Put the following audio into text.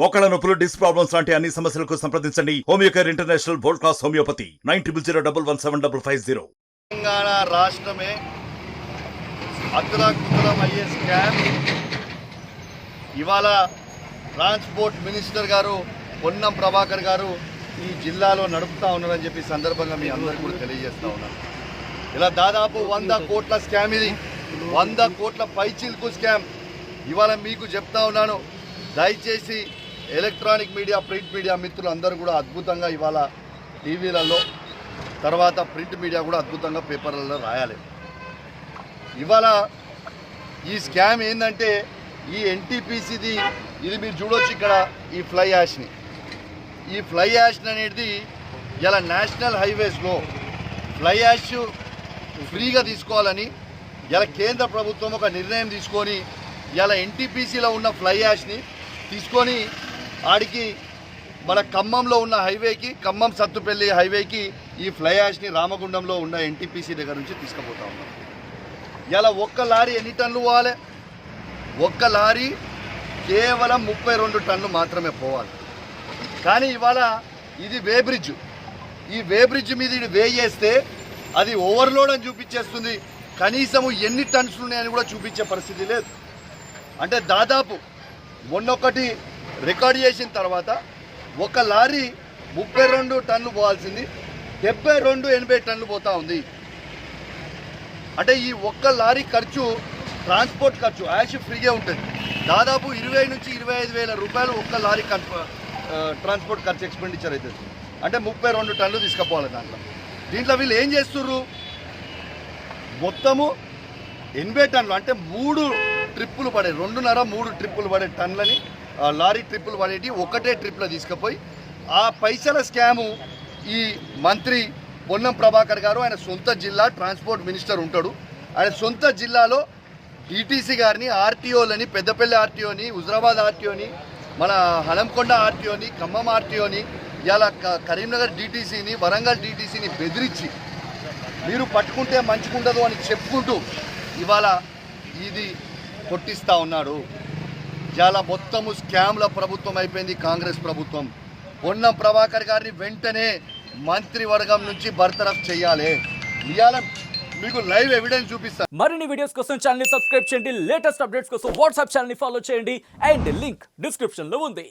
మోకాళ్ళ నొప్పులు, disc problems లాంటి అన్ని సమస్యలకు సంప్రదించండి Homeocare international world class homeopathy 9001175550. Telangana రాష్ట్రమే అతలాకుతలం అయ్యే స్కామ్ ఇవాళ ట్రాన్స్పోర్ట్ మినిస్టర్ గారు పొన్నం ప్రభాకర్ గారు ఈ జిల్లాలో నడుపుతా ఉన్నారని చెప్పి సందర్భంగా మీ అందరికీ కూడా తెలియజేస్తా ఉన్నాను. ఇలా దాదాపు 100 కోట్ల స్కామ్, ఇది 100 కోట్ల పైచిల్కు స్కామ్. ఇవాళ మీకు చెప్తా ఉన్నాను, దయచేసి ఎలక్ట్రానిక్ మీడియా, ప్రింట్ మీడియా మిత్రులు అందరూ కూడా అద్భుతంగా ఇవాళ టీవీలలో, తర్వాత ప్రింట్ మీడియా కూడా అద్భుతంగా పేపర్లలో రాయాలి. ఇవాళ ఈ స్కామ్ ఏంటంటే ఈ ఎన్టీపీసీది, ఇది మీరు చూడొచ్చు ఇక్కడ ఈ ఫ్లై యాష్ని. ఈ ఫ్లై యాష్ అనేది ఇలా నేషనల్ హైవేస్లో ఫ్లై యాష్ ఫ్రీగా తీసుకోవాలని ఇలా కేంద్ర ప్రభుత్వం ఒక నిర్ణయం తీసుకొని ఇలా ఎన్టీపీసీలో ఉన్న ఫ్లై యాష్ని తీసుకొని ఆడికి మన ఖమ్మంలో ఉన్న హైవేకి, ఖమ్మం సత్తుపల్లి హైవేకి ఈ ఫ్లై యాష్ని రామగుండంలో ఉన్న ఎన్టీపీసీ దగ్గర నుంచి తీసుకుపోతా ఉన్నాం. ఇలా ఒక్క లారీ ఎన్ని టన్నులు పోవాలి? ఒక్క లారీ కేవలం 32 టన్నులు మాత్రమే పోవాలి. కానీ ఇవాళ ఇది వే బ్రిడ్జ్, ఈ వే బ్రిడ్జ్ మీద ఇది వే చేస్తే అది ఓవర్లోడ్ అని చూపించేస్తుంది. కనీసము ఎన్ని టన్స్ ఉన్నాయని కూడా చూపించే పరిస్థితి లేదు. అంటే దాదాపు మొన్నొకటి రికార్డ్ చేసిన తర్వాత ఒక లారీ 32 టన్నులు పోవాల్సింది 72-80 టన్నులు పోతా ఉంది. అంటే ఈ ఒక్క లారీ ఖర్చు, ట్రాన్స్పోర్ట్ ఖర్చు యాష్ ఫ్రీగా ఉంటుంది. దాదాపు 20 నుంచి 25 వేల రూపాయలు ఒక్క లారీ ట్రాన్స్పోర్ట్ ఖర్చు ఎక్స్పెండిచర్ అవుతుంది. అంటే 32 టన్నులు తీసుకుపోవాలి దాంట్లో. దీంట్లో వీళ్ళు ఏం చేస్తుర్రు, మొత్తము 80 టన్నులు అంటే 3 ట్రిప్పులు పడే, 2.5-3 ట్రిప్పులు పడే టన్నులని, లారీ ట్రిప్పులు పడేటి ఒకటే ట్రిప్లో తీసుకుపోయి ఆ పైసల స్కాము ఈ మంత్రి పొన్నం ప్రభాకర్ గారు, ఆయన సొంత జిల్లా ట్రాన్స్పోర్ట్ మినిస్టర్ ఉంటాడు, ఆయన సొంత జిల్లాలో డిటీసీ గారిని, ఆర్టీఓలని, పెద్దపల్లి ఆర్టీఓని, హుజరాబాద్ ఆర్టీఓని, మన హనంకొండ ఆర్టీఓని, ఖమ్మం ఆర్టీఓని, ఇలా కరీంనగర్ డిటీసీని, వరంగల్ డిటీసీని బెదిరించి మీరు పట్టుకుంటే మంచిగుండదు అని చెప్పుకుంటూ ఇవాళ ఇది కొట్టిస్తూ ఉన్నాడు. ఇలా మొత్తము స్కామ్ల ప్రభుత్వం అయిపోయింది కాంగ్రెస్ ప్రభుత్వం. పొన్నం ప్రభాకర్ గారిని వెంటనే మంత్రివర్గం నుంచి బర్తరఫ్ చేయాలి. ఇవాళ మీకు లైవ్ ఎవిడెన్స్ చూపిస్తాను. మరిన్ని వీడియోస్ కోసం ఛానల్ ని సబ్స్క్రైబ్ చేయండి, లేటెస్ట్ అప్డేట్స్ కోసం వాట్సాప్ ఛానల్ ని ఫాలో చేయండి, అండ్ లింక్ డిస్క్రిప్షన్ లో ఉంది.